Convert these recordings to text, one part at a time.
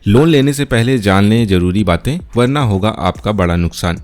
Loan लेने से पहले जान लें जरूरी बातें, वरना होगा आपका बड़ा नुकसान।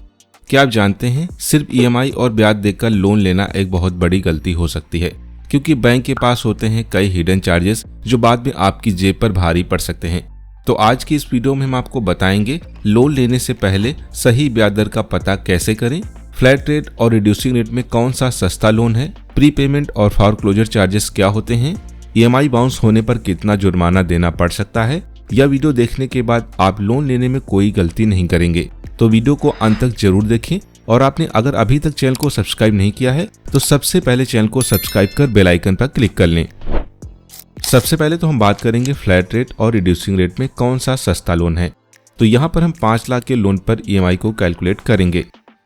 क्या आप जानते हैं, सिर्फ ईएमआई और ब्याज देकर लोन लेना एक बहुत बड़ी गलती हो सकती है, क्योंकि बैंक के पास होते हैं कई हिडन चार्जेस जो बाद में आपकी जेब पर भारी पड़ सकते हैं। तो आज की इस वीडियो में हम आपको बताएंगे लोन लेने से पहले सही ब्याज दर का पता कैसे करें, फ्लैट रेट और रिड्यूसिंग रेट में कौन सा सस्ता लोन है, प्री पेमेंट और फॉरक्लोजर चार्जेस क्या होते हैं, ईएमआई बाउंस होने पर कितना जुर्माना देना पड़ सकता है। यह वीडियो देखने के बाद आप लोन लेने में कोई गलती नहीं करेंगे। तो वीडियो को अंत तक जरूर देखें, और आपने अगर अभी तक चैनल को सब्सक्राइब नहीं किया है तो सबसे पहले चैनल को सब्सक्राइब कर बेल आइकन पर क्लिक कर लें। सबसे पहले तो हम बात करेंगे फ्लैट रेट और रिड्यूसिंग रेट में कौन सा सस्ता लोन है। तो यहाँ पर हम 5 लाख के लोन पर ईएमआई को कैलकुलेट करेंगे।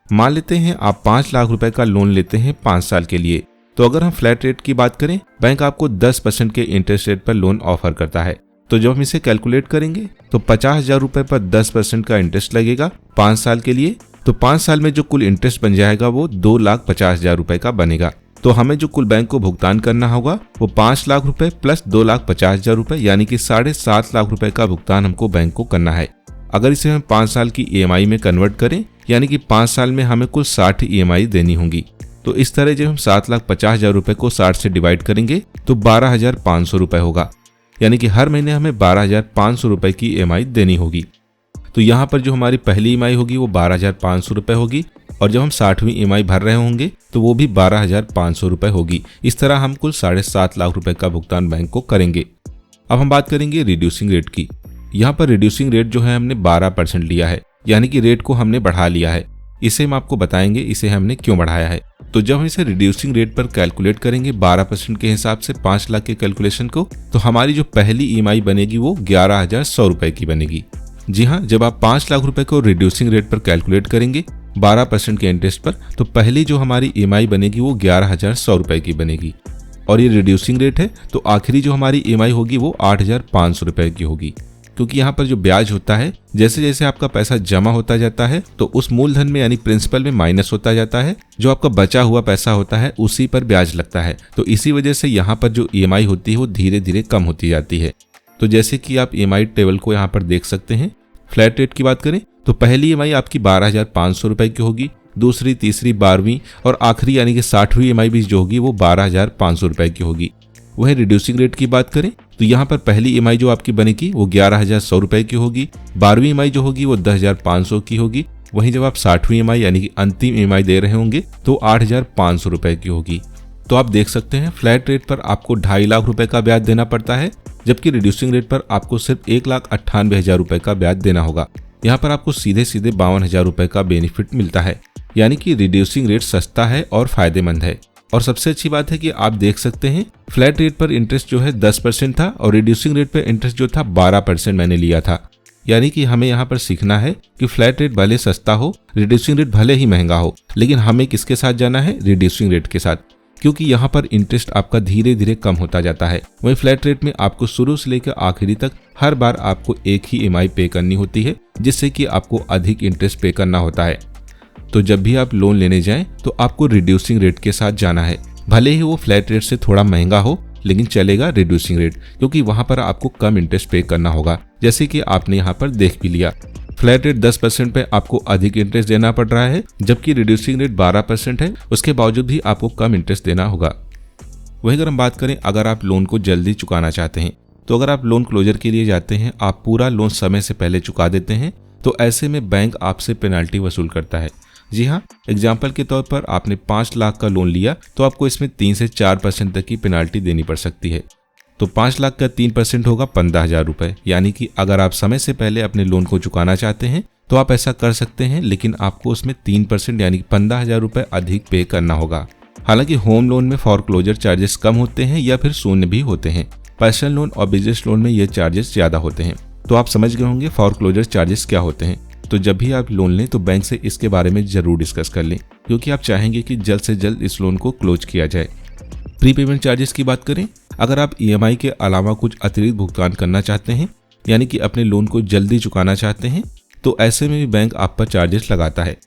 मान लेते हैं आप 5 लाख रुपए का लोन लेते हैं 5 साल के लिए। तो अगर हम फ्लैट रेट की बात करें, बैंक आपको 10% के इंटरेस्ट रेट पर लोन ऑफर करता है। तो जब हम इसे कैलकुलेट करेंगे तो 50,000 रुपए पर 10% का इंटरेस्ट लगेगा 5 साल के लिए। तो 5 साल में जो कुल इंटरेस्ट बन जाएगा वो 2,50,000 रुपए का बनेगा। तो हमें जो कुल बैंक को भुगतान करना होगा वो 5 लाख रुपए प्लस 2,50,000 रुपए, यानी कि 7.5 लाख रुपए का भुगतान हमको बैंक को करना है। अगर इसे हम 5 साल की ईएमआई में कन्वर्ट करें, यानी कि 5 साल में हमें कुल 60 ईएमआई देनी होंगी। तो इस तरह जब हम 7,50,000 रुपए को 60 से डिवाइड करेंगे तो 12,500 रुपए होगा, यानी कि हर महीने हमें 12,500 रुपए की ईएमआई देनी होगी। तो यहाँ पर जो हमारी पहली ईएमआई होगी वो 12,500 रुपए होगी, और जब हम 60वीं ईएमआई भर रहे होंगे तो वो भी 12,500 रुपए होगी। इस तरह हम कुल 7.5 लाख रुपए का भुगतान बैंक को करेंगे। अब हम बात करेंगे रिड्यूसिंग रेट की। यहाँ पर रिड्यूसिंग रेट जो है हमने 12% लिया है, यानी कि रेट को हमने बढ़ा लिया है। इसे हम आपको बताएंगे इसे हमने क्यों बढ़ाया है। तो जब हम इसे रिड्यूसिंग रेट पर कैलकुलेट करेंगे 12% के हिसाब से 5 लाख के कैलकुलेशन को, तो हमारी जो पहली ईएमआई बनेगी वो 11,100 रुपए की बनेगी। जी हाँ, जब आप 5 लाख रुपए को रिड्यूसिंग रेट पर कैलकुलेट करेंगे 12% के इंटरेस्ट पर, तो पहली जो हमारी ईएमआई बनेगी वो 11,100 रुपए की बनेगी। और ये रिड्यूसिंग रेट है, तो आखिरी जो हमारी ईएमआई होगी वो 8,500 रुपए की होगी। क्योंकि यहाँ पर जो ब्याज होता है, जैसे जैसे आपका पैसा जमा होता जाता है तो उस मूलधन में यानी प्रिंसिपल में माइनस होता जाता है, जो आपका बचा हुआ पैसा होता है उसी पर ब्याज लगता है। तो इसी वजह से यहाँ पर जो ईएमआई होती है वो धीरे धीरे कम होती जाती है। तो जैसे कि आप ईएमआई टेबल को यहाँ पर देख सकते हैं। फ्लैट रेट की बात करें तो पहली ईएमआई आपकी 12,500 रुपए की होगी, दूसरी, तीसरी, 12वीं और आखिरी यानी कि 60वीं ईएमआई भी जो होगी वो 12,500 रुपए की होगी। वहीं रिड्यूसिंग रेट की बात करें तो यहाँ पर पहली ईएमआई जो आपकी बनेगी वो 11,100 रुपए की होगी, 12वीं ईएमआई जो होगी वो 10,500 की होगी। वहीं जब आप 60वीं ईएमआई यानी कि अंतिम ईएमआई दे रहे होंगे तो 8,500 रुपए की होगी। तो आप देख सकते हैं फ्लैट रेट पर आपको 2.5 लाख रुपए का ब्याज देना पड़ता है, जबकि रिड्यूसिंग रेट पर आपको सिर्फ 1,98,000 रुपए का ब्याज देना होगा। यहाँ पर आपको सीधे सीधे 52,000 रुपए का बेनिफिट मिलता है, यानी कि रिड्यूसिंग रेट सस्ता है और फायदेमंद है। और सबसे अच्छी बात है कि आप देख सकते हैं फ्लैट रेट पर इंटरेस्ट जो है 10% था और रिड्यूसिंग रेट पर इंटरेस्ट जो था 12% मैंने लिया था। यानी कि हमें यहाँ पर सीखना है कि फ्लैट रेट भले सस्ता हो, रिड्यूसिंग रेट भले ही महंगा हो, लेकिन हमें किसके साथ जाना है? रिड्यूसिंग रेट के साथ, क्योंकि यहाँ पर इंटरेस्ट आपका धीरे धीरे कम होता जाता है। वहीं फ्लैट रेट में आपको शुरू से लेकर आखिरी तक हर बार आपको एक ही ईएमआई पे करनी होती है, जिससे कि आपको अधिक इंटरेस्ट पे करना होता है। तो जब भी आप लोन लेने जाएं तो आपको रिड्यूसिंग रेट के साथ जाना है, भले ही वो फ्लैट रेट से थोड़ा महंगा हो, लेकिन चलेगा रिड्यूसिंग रेट, क्योंकि वहां पर आपको कम इंटरेस्ट पे करना होगा। जैसे कि आपने यहाँ पर देख भी लिया, फ्लैट रेट 10% पे आपको अधिक इंटरेस्ट देना पड़ रहा है, जबकि रिड्यूसिंग रेट 12% है, उसके बावजूद भी आपको कम इंटरेस्ट देना होगा। वही अगर हम बात करें, अगर आप लोन को जल्दी चुकाना चाहते हैं, तो अगर आप लोन क्लोजर के लिए जाते हैं, आप पूरा लोन समय से पहले चुका देते हैं, तो ऐसे में बैंक आपसे पेनाल्टी वसूल करता है। जी हाँ, एग्जाम्पल के तौर पर आपने 5 लाख का लोन लिया तो आपको इसमें 3 से 4% तक की पेनाल्टी देनी पड़ सकती है। तो 5 लाख का 3% होगा 15,000 रुपए। यानी कि अगर आप समय से पहले अपने लोन को चुकाना चाहते हैं तो आप ऐसा कर सकते हैं, लेकिन आपको उसमें 3% यानी कि 15,000 रुपए अधिक पे करना होगा। हालांकि होम लोन में फॉरक्लोजर चार्जेस कम होते हैं या फिर शून्य भी होते हैं। पर्सनल लोन और बिजनेस लोन में ये चार्जेस ज्यादा होते हैं। तो आप समझ गए होंगे फॉरक्लोजर चार्जेस क्या होते हैं। तो जब भी आप लोन लें तो बैंक से इसके बारे में जरूर डिस्कस कर लें, क्योंकि आप चाहेंगे कि जल्द से जल्द इस लोन को क्लोज किया जाए। प्री पेमेंट चार्जेस की बात करें, अगर आप ईएमआई के अलावा कुछ अतिरिक्त भुगतान करना चाहते हैं, यानी कि अपने लोन को जल्दी चुकाना चाहते हैं, तो ऐसे में भी बैंक आप पर चार्जेस लगाता है।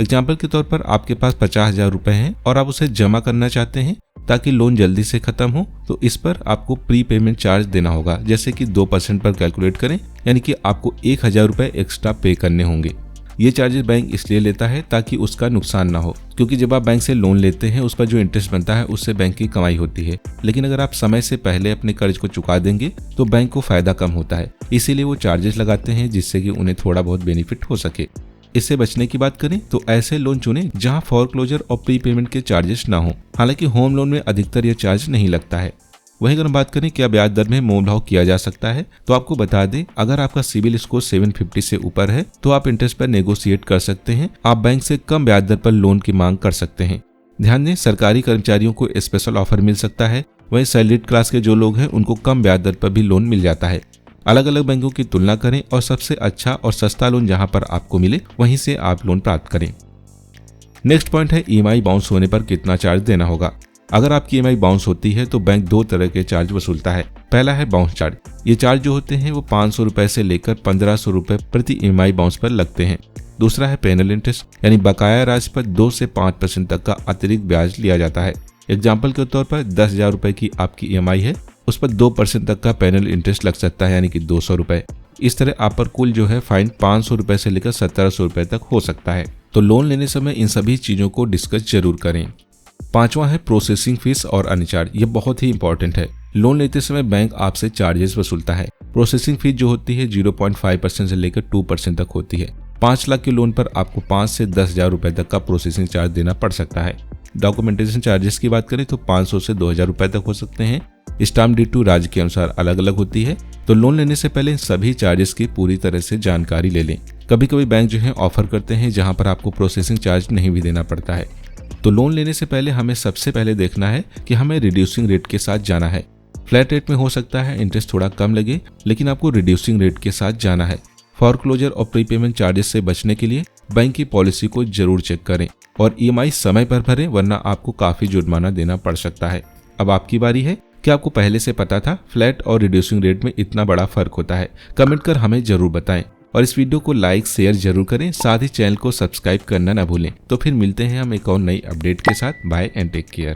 एग्जाम्पल के तौर पर आपके पास 50,000 रुपए हैं और आप उसे जमा करना चाहते हैं ताकि लोन जल्दी से खत्म हो, तो इस पर आपको प्री पेमेंट चार्ज देना होगा, जैसे कि 2% पर कैलकुलेट करें, यानी कि आपको 1000 रुपए एक्स्ट्रा पे करने होंगे। ये चार्जेस बैंक इसलिए लेता है ताकि उसका नुकसान ना हो, क्योंकि जब आप बैंक से लोन लेते हैं उस पर जो इंटरेस्ट बनता है उससे बैंक की कमाई होती है, लेकिन अगर आप समय से पहले अपने कर्ज को चुका देंगे तो बैंक को फायदा कम होता है, इसीलिए वो चार्जेस लगाते हैं जिससे कि उन्हें थोड़ा बहुत बेनिफिट हो सके। इससे बचने की बात करें तो ऐसे लोन चुनें जहां फोरक्लोजर और प्री पेमेंट के चार्जेस ना हो। हालांकि होम लोन में अधिकतर यह चार्ज नहीं लगता है। वहीं अगर हम बात करें क्या ब्याज दर में मोल भाव किया जा सकता है, तो आपको बता दें, अगर आपका सिबिल स्कोर 750 से ऊपर है तो आप इंटरेस्ट पर नेगोशिएट कर सकते हैं। आप बैंक से कम ब्याज दर पर लोन की मांग कर सकते हैं। ध्यान दें, सरकारी कर्मचारियों को स्पेशल ऑफर मिल सकता है। वहीं सैलरीड क्लास के जो लोग हैं उनको कम ब्याज दर पर भी लोन मिल जाता है। अलग अलग बैंकों की तुलना करें और सबसे अच्छा और सस्ता लोन जहां पर आपको मिले वहीं से आप लोन प्राप्त करें। नेक्स्ट पॉइंट है ईएमआई बाउंस होने पर कितना चार्ज देना होगा। अगर आपकी ईएमआई बाउंस होती है तो बैंक दो तरह के चार्ज वसूलता है। पहला है बाउंस चार्ज। ये चार्ज जो होते हैं वो 500 रुपए से लेकर 1500 रुपए प्रति ईएमआई बाउंस पर लगते हैं। दूसरा है पेनल इंटरेस्ट, यानी बकाया राशि पर 2 से 5% तक का अतिरिक्त ब्याज लिया जाता है। एग्जाम्पल के तौर पर 10,000 रुपए की आपकी ईएमआई है, उस पर 2% तक का पेनल इंटरेस्ट लग सकता है, यानी कि 200 रुपए। इस तरह आप पर कुल जो है फाइन 500 रुपए से लेकर 1700 रुपए तक हो सकता है। तो लोन लेने समय इन सभी चीजों को डिस्कस जरूर करें। पांचवा है प्रोसेसिंग फीस और अन्य चार्ज। ये बहुत ही इंपॉर्टेंट है। लोन लेते समय बैंक आपसे चार्जेस वसूलता है। प्रोसेसिंग फीस जो होती है 0.5% से लेकर 2% तक होती है। 5 लाख के लोन पर आपको 5 से 10,000 रुपए तक का प्रोसेसिंग चार्ज देना पड़ सकता है। डॉक्यूमेंटेशन चार्जेस की बात करें तो 500 से 2,000 रुपए तक हो सकते हैं। स्टाम्प ड्यूटी राज्य के अनुसार अलग अलग होती है। तो लोन लेने से पहले सभी चार्जेस की पूरी तरह से जानकारी ले लें। कभी कभी बैंक जो है ऑफर करते हैं जहां पर आपको प्रोसेसिंग चार्ज नहीं भी देना पड़ता है। तो लोन लेने से पहले हमें सबसे पहले देखना है कि हमें रिड्यूसिंग रेट के साथ जाना है। फ्लैट रेट में हो सकता है इंटरेस्ट थोड़ा कम लगे, लेकिन आपको रिड्यूसिंग रेट के साथ जाना है। फोरक्लोजर और प्रीपेमेंट चार्जेस से बचने के लिए बैंक की पॉलिसी को जरूर चेक करें और ईएमआई समय पर भरें, वरना आपको काफी जुर्माना देना पड़ सकता है। अब आपकी बारी है। क्या आपको पहले से पता था फ्लैट और रिड्यूसिंग रेट में इतना बड़ा फर्क होता है? कमेंट कर हमें जरूर बताएं और इस वीडियो को लाइक शेयर जरूर करें। साथ ही चैनल को सब्सक्राइब करना ना भूलें। तो फिर मिलते हैं हम एक और नई अपडेट के साथ। Bye and take care.